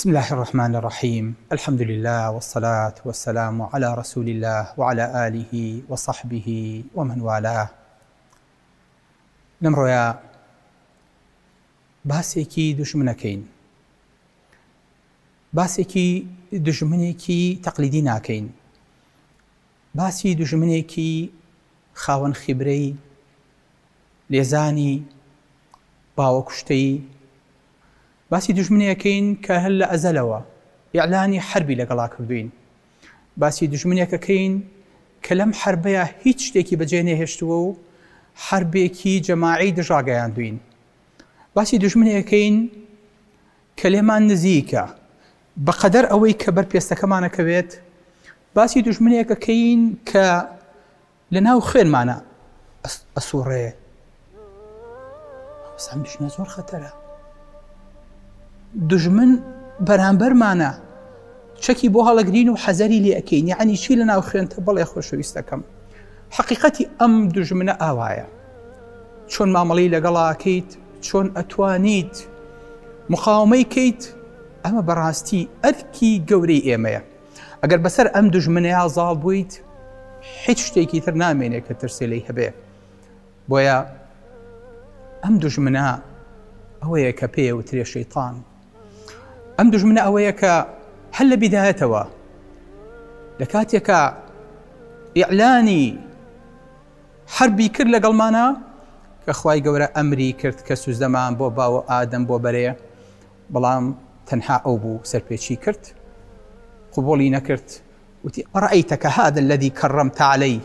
بسم الله الرحمن الرحيم. الحمد لله والصلاة والسلام على رسول الله وعلى آله وصحبه ومن والاه. لەمڕۆیە باسێکی دوژمنەکەین، باسێکی دوژمنێکی تەقلیدی ناکەین، باسی دوژمنێکی خاوەن خیبرەی لێزانی باوەکوشتەی، باسی دوژمنێکەکەین کە هەر لە ئەزەلەوە ئیعلانی حربی لەگەڵا کردوین، باسی دوژمنێکەکەین کە لەم حربەیە هیچ شتێکی بەجێ نەهێشتووە و حربێکی جەماعی دژاگەیاندوین، باسی دوژمنێکەکەین کە لێمان نزیکە بەقەدەر ئەوەی کە بەرپێستەکەمانەکەوێت، باسی دوژمنێکەکەین کە لە ناو خوێنمانە ئەسووڕێ. بەسام دوژمنە زۆر خەتەرە، دوژمن بەرامبەرمانە، چەکی بۆ هەڵەگرین و حەزەری لێ ئەکەین، یعنی چی لە ناو خوێنتە بەڵێ خۆشەویستەکەم. حەقیقەتی ئەم دوژمنە ئاوایە، چۆن مامەڵەی لەگەڵاکەیت، چۆن ئەتوانیت مقاومەی کەیت، ئەمە بەڕاستی ئەرکی گەورەی ئێمەیە. ئەگەر بەسەر ئەم دوژمنەیە زاڵ بوویت، هیچ شتێکی تر نامێنێت کە ترسێ لێی هەبێ. بۆیە ئەم دوژمنە ئەوەیە کە پێ وترێ شەیطان. ئەم دوژمنە ئەوەیە کە هەر لە بیدایەتەوە لە کاتێکە ئیعلانی حربی کرد لەگەڵمانە کە خوای گەورە ئەمری کرد کە سوزدەمان بۆ باوە ئادەم بۆ بەرێ، بەڵام تەنها ئەو بوو سەرپێچی کرد، قبوڵی نەکرد، وتی ڕەئەیتەکە هذا الذي كرمت عليه،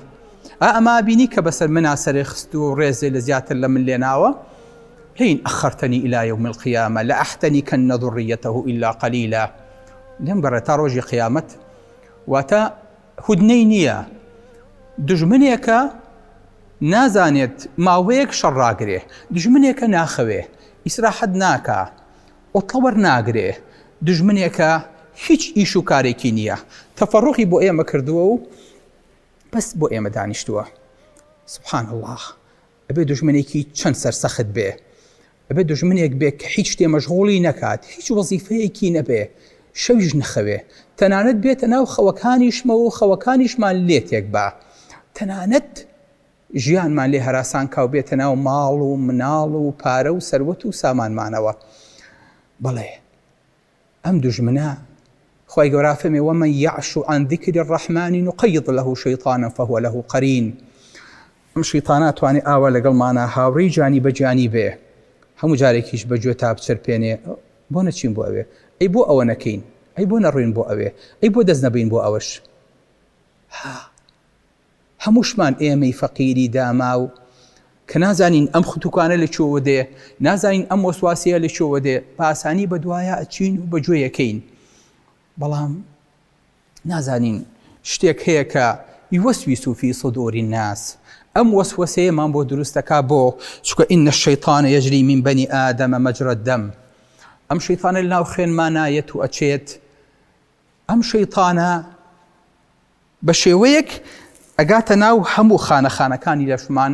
ئەما بینی کە بەسەر منا سەرێ خست و ڕێزێ لە زیاتر لە من لێناوە، لئن أخرتني إلى يوم القيامة لأحتنكن ذريته إلا قليلا. لێم گەڕێ تا ڕۆژی قیامەت. واتە هودنەی نییە، دوژمنێکە نازانێت ماوەیەک شەڕاگرێ، دوژمنێکە ناخەوێ، ئیسراحەت ناکا، ئۆتەوەر ناگرێ، دوژمنێکە هیچ ئیش و کارێکی نییە، تەفەڕوقی بۆ ئێمە کردووە و بەس بۆ ئێمە دانیشتووە. سبحان الله، ئەبێ دوژمنێکی چەند سەرسەخت بێ، ئەبێ دوژمنێک بێ کە هیچ شتێ مەشغوڵی نەکات، هیچ وەزیفەیەکی نەبێ، شەویش نەخەوێ، تەنانەت بێتە ناو خەوەکانیشمەوە و خەوەکانیشمان لێ تێک با، تەنانەت ژیانمان لێ هەراسان کا و بێتە ناو ماڵ و مناڵ و پارە و سەروەت و سامانمانەوە. بەڵێ ئەم دوژمنە خوای گەورە فەرمێ ومن یعش عن ذکر الرحمن نقیض له شیطانا فهو له قرین. ئەم شەیطانە توانێ ئاوا لەگەڵمانە هاوڕێی جانی بە جانی بێ، هەموو جارێکیش بەگوێ تا بچەرپێنێ، بۆ نەچین بۆ ئەوێ، ئەی بۆ ئەوە نەکەین، ئەی بۆ نەڕوین بۆ ئەوێ، ئەی بۆ دەست نەبین بۆ ئەوەش. هەمووشمان ئێمەی فەقیری داما و کە نازانین ئەم خوتوکانە لە چۆوە دێ، نازانین ئەم وەسواسیە لە چۆوە دێ، بە ئاسانی بە دوایە ئەچین و بەگوێ یەکەین، بەڵام نازانین شتێک هەیە کە یوەسویس فی صدور الناس، ئەم وەسوەسەیەمان بۆ دروستەکا بۆ چونکە ئین الشەیطان یەجری من بەنی ئادەمە مەجرە الدەم. ئەم شەیطانە لە ناو خوێنمانایەت و ئەچێت، ئەم شەیطانە بە شێوەیەک ئەگاتە ناو هەموو خانەخانەکانی لەشمان،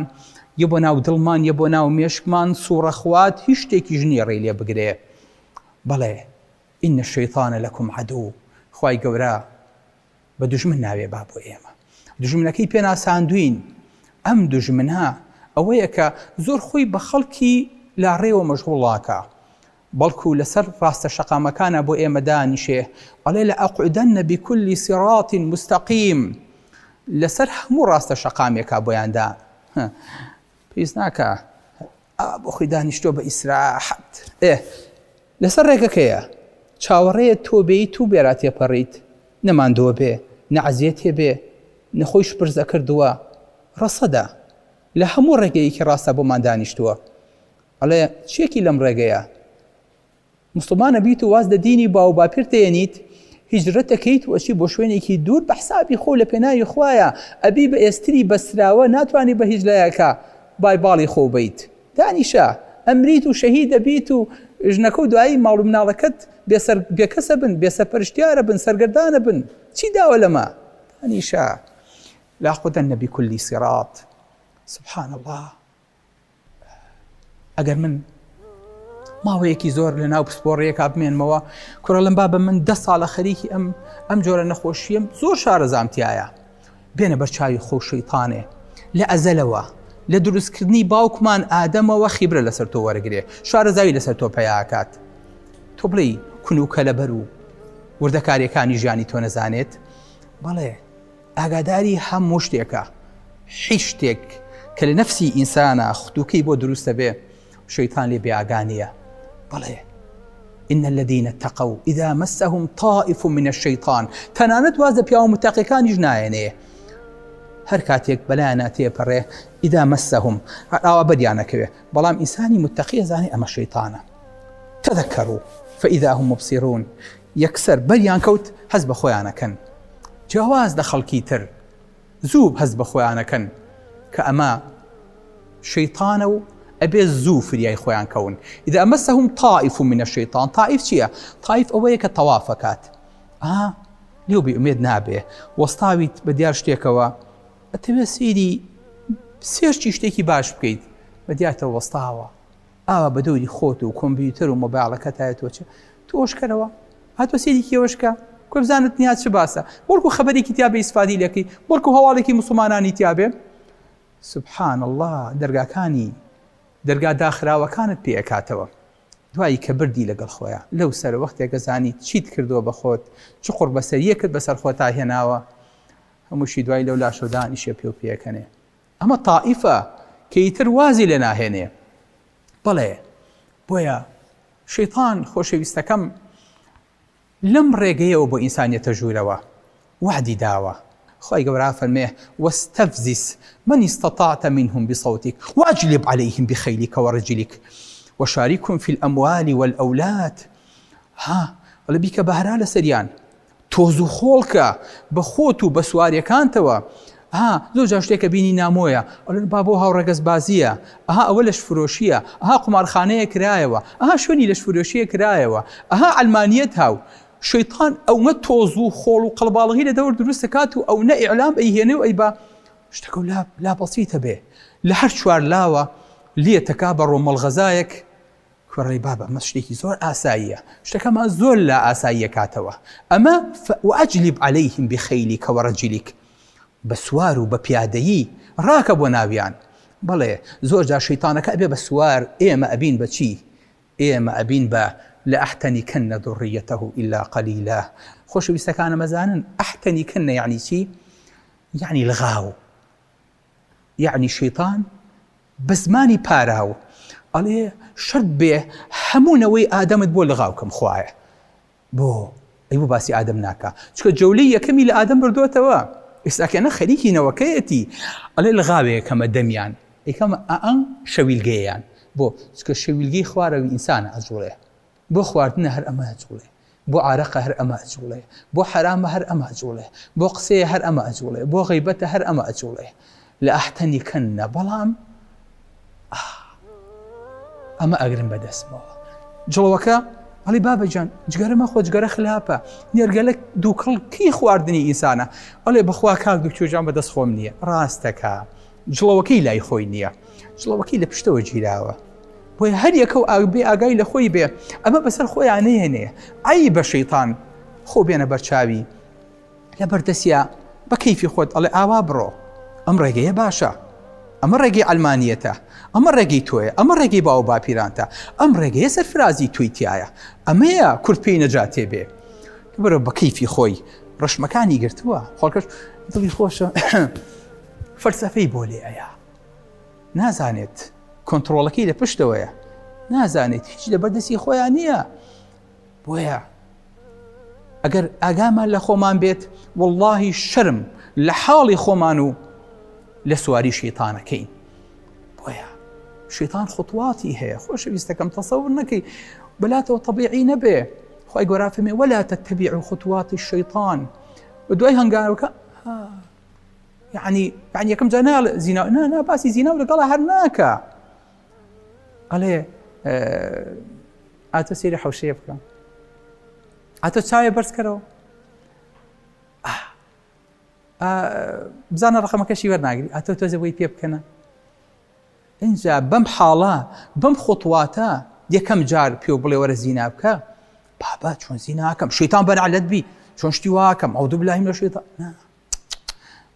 یە بۆ ناو دڵمان، یە بۆ ناو مێشکمان، سوورەخوات، هیچ شتێکی ژنی ڕێی لێ بگرێ. بەڵێ ئین الشەیطان لەکم عەدوو، خوای گەورە بە دوژمن ناوێ با بۆ ئێمە، دوژمنەکەی پێ ناساندوین. ئەم دوژمنە ئەوەیە کە زۆر خۆی بە خەڵکی لاڕێوە مەشغوڵاکە، بەڵکو لەسەر ڕاستە شەقامەکانە بۆ ئێمە دانیشێ، ئەڵێ لەئەقعودەنە بکولی صراط مستەقیم، لەسەر هەموو ڕاستە شەقامێکە بۆیاندا، پێویست ناکە بۆ خۆی دانیشتۆ بە ئیسراحەت، لەسەر ڕێگەکەیە چاوەڕێیە تۆ بێیت و بێرا تێپەڕیت، نەماندۆ بێ، نەعەزیەت هێبێ، نەخۆی شپرزە کردووە، ڕەسەدا لە هەموو ڕێگەیەکی ڕاستە بۆمان دانیشتووە. ئەڵێ چیەکی لەم ڕێگەیە؟ مسلمانە بیت و واز لە دینی باو باپیر تێنیت، هیجرەت دەکەیت و ئەچی بۆ شوێنێکی دوور بە حسابی خۆ لە پێناوی خوایە، ئەبی بە ئێستری بەسراوە ناتوانانی بە هیچ لایەکە بای باڵی خۆ بیت، دانیشە ئەمریت و شەهید دەبیت و ژنەکە و دوایی ماڵ و مناڵەکەت بێکەسە بن، بێسەرپەرشتیارە بن، سەرگەردانە بن، چی داوە لەمە؟ دانیشە لەئەقعودەنە بکولی صراط. سبحان الله. ئەگەر من ماوەیەکی زۆر لە ناو پسپۆڕەیەک بمێنمەوە کوڕە لەم بابە من 10 ساڵە خەریکی ئەم جۆرە نەخۆشیەم زۆر شارەزامتیایە بێنە بەرچاوی خۆ شەیطانێ لە ئەزەلەوە لە دروستکردنی باوکمان ئادەمەوە خیبرە لەسەر تۆ وەرەگرێ شارەزاوی لەسەر تۆ پەیاکات تۆ بڵێ کون و کەلەبەر و وردەکاریەکانی ژیانی تۆ نەزانێت بەڵێ ئاگاداری هەموو شتێکە هیچ شتێک کە لە نەفسی ئینسانە خوتوکەی بۆ دروستە بێ شەیطان لێ بێئاگانیە بەڵێ إن الذين اتقوا إذا مسهم طائف من الشيطان تەنانەت وازە پیا و متەقیەکانیش نایەنێ هەر کاتێک بەلایەنە تێپەڕێ ئیدا مەسەهم ئاوا بەریانەکەوێ بەڵام ئینسانی متەقی زانێ ئەمە شەیطانە تذكروا فإذا هم مبصرون یەکسەر بەریان کەوت هەست بە خۆیانەکەن جیاواز لە خەڵکی تر زوو هەست بە خۆیانەکەن کە ئەمە شەیطانە و ئەبێ زوو فریای خۆیان کەون ئیدا مەسەهم طائف من الشيطان طائف چییە؟ طائف ئەوەیە کە تەوافەکات لێو بێئومێد نابێ وەستاویت بە دیار شتێکەوە ئەتەوێ سێری سێشتی شتێکی باش بکەیت بە دیاتەوە وەستاوە ئاوا بە دەوری خۆت و کۆمپیوتەر و مۆبایڵەکە تایەتۆ تۆشکەرەوە هاتۆ سێری کێوەشکە کۆ بزانت نیات چ باسە بۆڵکو خەبەرێکی تیا بە ئیسفادی لەکەی بۆڵکو هەواڵێکی موسڵمانانی تیا بێ سوبحان الله دەرگاکانی دەرگا داخراوەکانت پێ ئەکاتەوە دوایی کە بردی لەگەڵ خۆیان لەو سەر وەختێکە زانی چیت کردووە بە خۆت چ قوڕ بەسەریەکت بەسەر خۆت تا هێناوە هەمووشی دوای لەو لاشۆدانیشە پێ و پێەکەنێ ئەمە طائفە کە ئیتر وازی لێ ناهێنێ بەڵێ بۆیە شەیطان خۆشەویستەکەم لەم ڕێگەیەوە بۆ ئینسانیەتە ژوورەوە وعدی داوە خی گەورە فەرمێ واستفزز من استطعت منهم بصوتك واجلب عليهم بخيلك ورجلك وشاركهم في الأموال والأولاد ولا بیکە بەهرا لە سەریان تۆز و خۆڵکە بە خۆت و بە سواریەکانتەوە زۆر جار شتێکە بینی نامۆیە با بۆ هاوڕێگەز بازیە ئەوە لەش فرۆشیە قومارخانەیە کرایەوە شوێنی لەش فرۆشیە کرایەوە ئەلمانیەت هاو شەیطان ئەوە تۆز و خۆڵ و قەڵباڵغی لە دەور دروست دەکات و ئەو نە ئیعلام ئەیهێنێ و ئەی بە شتەکە لا بەسیتە بێ لە هەر چوار لاوە لێتەکا بە ڕۆمەڵغەزایەک کوڕی بابە ئەمە شتێکی زۆر ئاساییە شتەکەمان زۆر لا ئاساییە کاتەوە ئەمە وأجلب عليهم بخيلك ورجلك بە سوار و بە پیادەیی ڕاکە بۆ ناویان بەڵێ زۆر جار شەیطانەکە ئەبێ بە سوار ئێمە ئەبین بە چی؟ ئێمە ئەبین بە لأحتنكن ذريته إلا قليلا خۆشەویستەکانە مەزانن ئەحتەنیکن یعنی چی؟ یعنی لغاو یعنی شەیطان بە زمانی پاراو ئەڵێ شەرت بێ هەموونەوەی ئادەمت بۆ لغاو کەم خوایە بۆ ئەی بۆ باسی ئادەم ناکە چکە جەولەی یەکەمی لە ئادەم بردووەتەوە ئێستاکەنە خەریکی نەوەکەیەتی ئەڵێ لغاوەیەکەمە دەمیان ئەیکەمە شەویلگەیەیان بۆ چکە شەویلگەی خوارەوی ئینسانە ئەجوڵێ بۆ خواردنە هەر ئەمە ئەجوڵێ بۆ عارەقە هەر ئەمە ئەجوڵێ بۆ حرامە هەر ئەمە ئەجوڵێ بۆ قسەیە هەر ئەمە ئەجوڵێ بۆ غیبەتە هەر ئەمە ئەجوڵێ لە ئەحتەنیکەنە بەڵام ئەمە ئەگرن بەدەستمەوە جڵەوەکە ئەڵی بابەجان جگەرەمە خۆ جگەرە خلاپە نێرگەلە دووکڵ کی خواردنی ئینسانە ئەڵێ بەخوا کاک دکتۆرجان بەدەست خۆم نییە ڕاستەکە جڵەوەکەی لای خۆی نییە جڵەوەکەی لە پشتەوە گیراوە بۆیە هەر یەکە و بێ ئاگای لە خۆی بێ ئەمە بەسەر خۆیان نەهێنێ ئای بە شەیطان خۆ بێنە بەرچاوی لە بەردەسیە بە کەیفی خۆت ئەڵێ ئاوا بڕۆ ئەم ڕێگەیە باشە ئەمە ڕێگەی ئەلمانیەتە ئەمە ڕێگەی تۆیە ئەمە ڕێگەی باو باپیرانتە ئەم ڕێگەیە سەرفرازی توی تایە ئەمەیە کورد پێی نەجاتێ بێ بەرە بە کەیفی خۆی ڕەشمەکانی گرتووە خۆڵکەش دڵی خۆشە فەلسەفەی بۆ لێ ئەیە نازانێت کۆنتڕۆڵەکەی لە پشتەوەیە نازانێت هیچ لە بەردەستی خۆیان نییە بۆیە ئەگەر ئاگامان لە خۆمان بێت واللهی شەرم لە حاڵی خۆمان و لە سواری شەیطانەکەین بۆیە شەیطان خوتواتی هەیە خۆشەویستەکەم تەسەور نەکەی بەلاتەوە طەبیعی نەبێ خی گەورە فەرمێ وەلا تەتەبیعوا خطوات الشەیطان دوای هەنگاوەکە یعنی یەکەم جا زینا نا باسی زینا و لەگەڵا هەر ناکە ئەڵێ ئاتۆ سێری حەوشەیە بکە ئاتۆ چاوێ بەرز کەرەوە بزانە ڕقەمەکەشی وەرناگری ئاتۆ تۆزە بۆی پێ بکەنە اینجا بەم حاڵە بەم خوتواتە یەکەم جار پێ بڵێ وەرە زینا بکە بابا چۆن زیناکەم شەیتان بەنعلەت بی چۆن شتی واکەم ئەو دوو بلایم لە شەیتان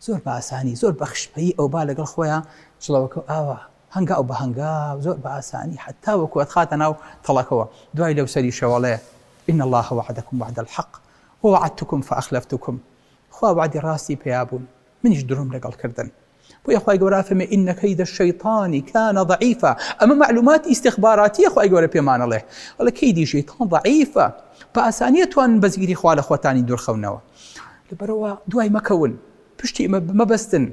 زۆر بە ئاسانی زۆر بە خشپەی ئەو با لەگەڵ خۆیان جڵەوەکە ئاوا هەنگا ئەو بە هەنگا زۆر بە ئاسانی حتا وەکو ئەتخاتە ناو تەڵەکەوە دوای لەو سەری شەوەڵێ إن الله وعدكم وعد الحق ووعدتكم فأخلفتكم خوا وعدی ڕاستی پێیا بوون منیش دروم لەگەڵ کردن بۆیە خوای گەورە فەرمێ إن كيد الشيطان كان ضعيفا ئەمە معلومات ئیستیخباراتی خوای گەورە پێمانەڵێ وڵا کەیدی شەیتان ضعیفە بە ئاسانیە توانن بەزگیری خوا لە خۆتانی دوورخەونەوە لەبەرەوە دوای مەکەون پشتی مەبەستن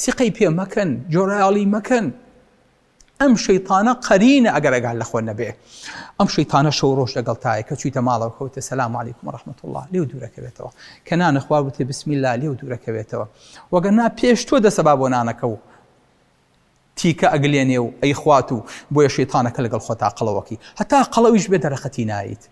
سیقەی پێ مەکەن جۆرایاڵی مەکەن ئەم شەیتانە قەرینە ئەگەر ئەگەر لە خۆ نەبێ ئەم شەیتانە شەو ڕۆژ لەگەڵ تایە کە چوویتە ماڵەوە کەوتە سەلام عەلەیکم وەڕەحمەت الله لێو دوورەکەوێتەوە کە نانەخوا بوتێ بسم الله لێو دوورەکەوێتەوە وەگەرنا پێش تۆ دەسەبا بۆ نانەکە و تیکە ئەگلێنێ و ئەی خوات و بۆیە شەیتانەکە لەگەڵ خۆتا قەڵەوەکی هەتا قەڵەویش بێ دەرەخەتی نایت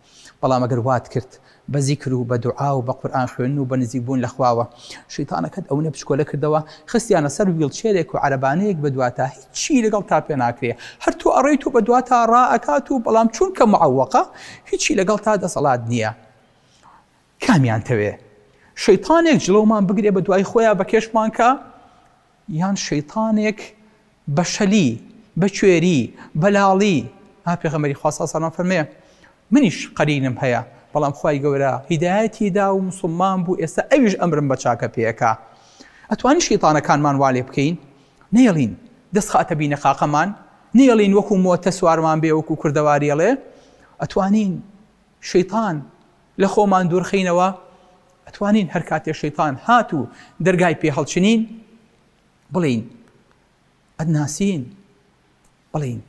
بەڵام ئەگەر وات کرد بە زیکر و بە دوعا و بە قورئان خوێندن و بە نزیکبوون لە خواوە شەیتانەکەت ئەو نەپشکۆلە کردەوە خستیانە سەر ویڵچێرێک و عەرەبانەیەک بە دواتە هیچی لەگەڵ تا پێ ناکرێ هەر تۆ ئەڕێیت و بە دواتە ڕائەکات و بەڵام چونکە معەوەقە هیچی لەگەڵ تا دەسەڵات نییە کامیان تەوێ شەیتانێک جلەومان بگرێ بە دوای خۆیان بە کێشمانکە یان شەیتانێک بە شەلی بە کوێری بەلاڵی پێغەمبەری خوا صلی الله عەلەیه و سەلەم فەرمێ منیش قەرینم هەیە بەڵام خوای گەورە هیدایەتی دا و موسڵمان بوو ئێستا ئەویش ئەمرم بە چاکە پێەکە ئەتوانی شەیتانەکانمان وا لێ بکەین نێڵین دەست خاتە بینە قاقەمان نێڵین وەکو مۆتە سوارمان بێ وەکو کوردەواریەڵێ ئەتوانین شەیتان لە خۆمان دوورخینەوە ئەتوانین هەر کاتێ شەیتان هات و دەرگای پێ هەڵچنین بڵین ئەدناسین بڵین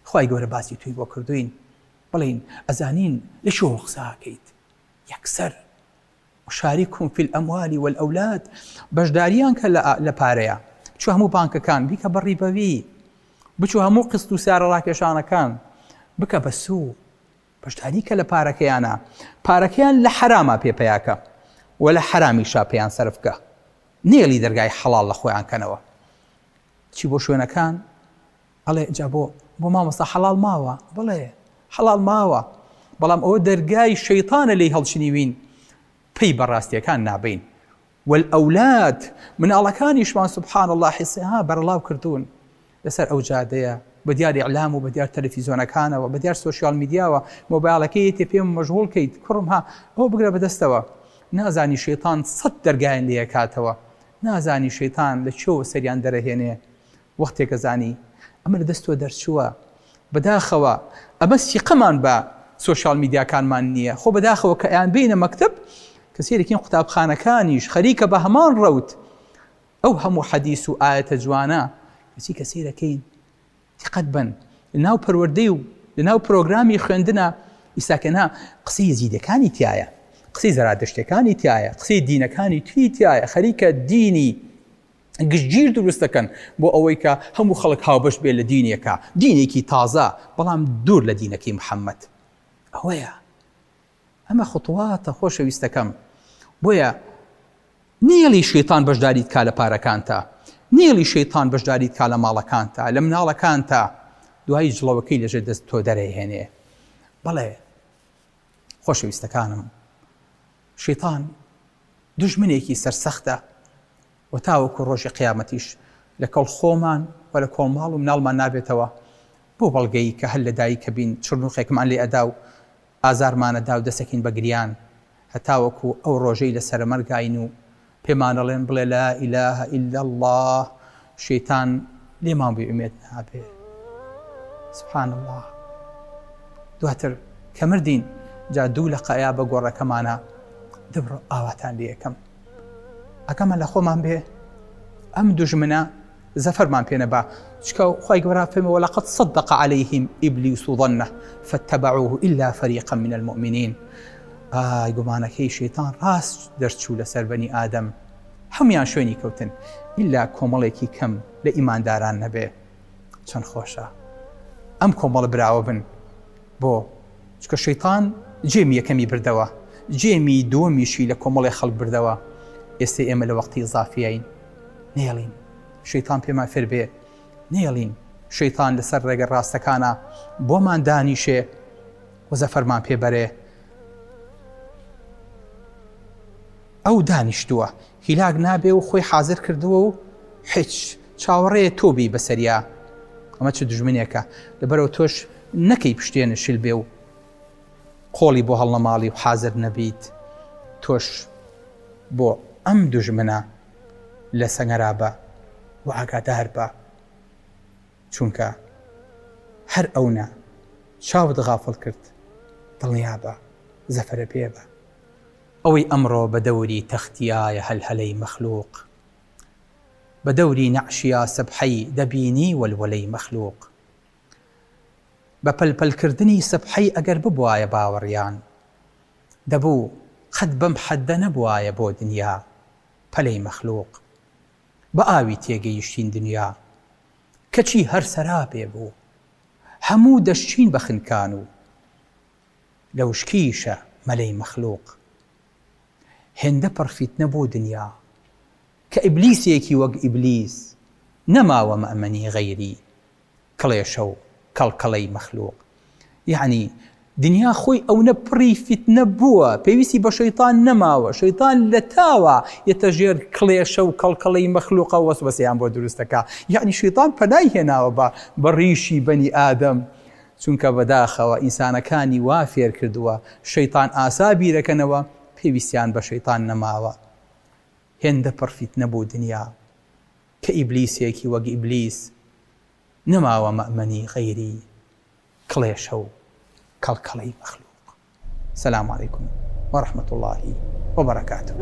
خوای گەورە باسی توی بۆ کردوین بڵین ئەزانین لە شۆ قساکەیت یەکسەر وشاركهم في الأموال والأولاد بەشداریان کە لە پارەیە بچوو هەموو بانکەکان بیکە بە ڕیبەوی بچوو هەموو قست و سارە ڕاکێشانەکان بکە بە سوو بەشداری کە لە پارەکەیان لە حرامە پێپەیاکە و لە حرامیشا پێیان سەرفکە نێڵی دەرگای حەڵاڵ لە خۆیان کەنەوە چی بۆ شوێنەکان ئەڵێ جا بۆ مامۆستا حەڵاڵ ماوە بڵێ حەڵاڵ ماوە بەڵام ئەوە دەرگای شەیتانە لێی هەڵچنیوین پێی بەڕاستیەکان نابین والأولاد مناڵەکانیشمان سبحان الله حیسیها بەرەڵاو کردوون لەسەر ئەو جادەیە بە دیار ئیعلام و بە دیار تەلەڤیزۆنەکانەوە بە دیار سۆشیال میدیاوە مۆبایلەکەی تێ پێم مەشغوڵ کەیت کوڕم ها ئەوە بگرە بەدەستەوە نازانی شەیتان 100 دەرگایان لێ کاتەوە نازانی شەیتان لە چۆ سەریان دەرەهێنێ وەختێکە زانی ئەمە لە دەستۆ دەرچووە بەداخەوە ئەمە سیقەمان بە سۆشیال میدیاکانمان نییە خۆ بەداخەوە کە ئەیان بینە مەکتب کە سێرەکەین قوتابخانەکانیش خەریکە بە هەمان ڕەوت ئەو هەموو حەدیث و ئایەتە جوانە کە سێرەکەین دقت بن لەناو پەروەردەی و لەناو پرۆگرامی خوێندنە ئیساکەنا قسەی یەزیدەکانی تایە قسەی زەرادشتەکانی تایە قسەی دینەکانی توی تایە خەریکە دینی گشتگیر دروست دەکەن بۆ ئەوەی کە هەموو خەڵک هاوبەش بێت لە دینێکە دینێکی تازە بەڵام دوور لە دینەکەی محەممەد ئەوەیە ئەمە خوتواتە خۆشەویستەکەم بۆیە نێڵی شەیتان بەشداریت کا لە پارەکانتە نێڵی شەیتان بەشداریت کا لە ماڵەکانتە لە مناڵەکانتە دوایی جڵەوەکەی لەژێر دەست تۆ دەرەهێنێ بەڵێ خۆشەویستەکانم شەیتان دوژمنێکی سەرسەختە و تاوەکو ڕۆژی قیامەتیش لە کەڵ خۆمان و لە کۆڵماڵ و مناڵمان نابێتەوە بۆ بەڵگەی کە هەر لە دایکە بین چڕنوخێکمان لێ ئەدا و ئازارمانەدا و دەسەکەین بە گریان هەتاوەکو ئەو ڕۆژەی لە سەرمەرگاین و پێمانەڵێن بڵێ لا ئیلاهە ئیلا الله شەیتان لێمان بێ ئومێد نابێ سبحان الله دواتر کە مردین جا دوو لە قەیا بە گۆڕەکەمانە دەبڕۆ ئاواتان لێ یەکەم ئەکەمە لە خۆمان بێ ئەم دوژمنە زەفەرمان پێ نەبا چکە خوای گەورە فەرمێ وەلەقەد صدق عليهم إبليس ظنه فاتبعوه إلا فريقا من المؤمنين گومانەکەی شەیتان ڕاست دەرچوو لەسەر بەنی ئادەم هەمویان شوێنی کەوتن ئیلا کۆمەڵێکی کەم لە ئیمانداران نەبێ چەند خۆشە ئەم کۆمەڵە براوە بن بۆ چکە شەیتان جێمی یەکەمی بردەوە جێمی دووەمیشی لە کۆمەڵی خەڵک بردەوە ئێستا ئێمە لە وەختی ئیزافیین نێڵین شەیتان پێمان فێر بێ نێڵین شەیتان لەسەر ڕێگە ڕاستەکانە بۆمان دانیشێ وەزە فەرمان پێبەرێ ئەو دانیشتووە هیلاک نابێ و خۆی حازر کردووە و هیچ چاوەڕێ تۆبی بەسەریا ئەمە چ دژمنێکە لەبەرەوە تۆش نەکەی پشتێنە شل بێ و قۆڵی بۆ هەڵنەماڵی و حازر نەبیت تۆش بۆ ئەم دژمنە لە سەنگەرا بە و ئاگادار بە چونکە هەر ئەوە چاوت غافڵ کرد دڵنیا بە زەفەرە پێ بە ئەوەی ئەمڕۆ بە دەوری تەختیایە هەلهەلەی مەخلووق بە دەوری نەعشیا سەبحەی دەبینی وەلوەلەی مەخلووق بە پەلپەلکردنی سەبحەی ئەگەر ببوایە باوەڕیان دەبوو قەت بەم حەددە نەبوایە بۆ دنیا پەلەی مەخلووق بە ئاوی تێگەیشتین دنیا کەچی هەر سەرا پێ بوو هەموو دەشتین بە خنکان و لەوشکیشە مەلەی مەخلووق هێندە پڕفیتنە بۆ دنیا کە ئیبلیسێکی وەک ئیبلیس نەماوە مەئمەنی غەیری کڵێشە و کەڵکەڵەی مەخلووق یعنی دنیا خۆی ئەوە پڕی فیتنە بووە پێویستی بە شەیطان نەماوە شەیطان لە تاوە یەتەژێر کڵێشە و کەڵکەڵەی مەخلووقە وەسوەسەیان بۆ دروستەکە یعنی شەیطان پەنای هێناوە بە ڕیشی بەنی ئادەم چونکە بەداخەوە ئینسانەکانی وا فێر کردووە شەیطان ئاسا بیرەکەنەوە پێویستیان بە شەیطان نەماوە هێندە پڕفیتنە بۆ دنیا کە ئیبلیسێکی وەک ئیبلیس نەماوە مەئمەنی غەیری کڵێشە و کەڵکەڵەی مەخلووق. سلام علیکم ورحمة الله وبركاته.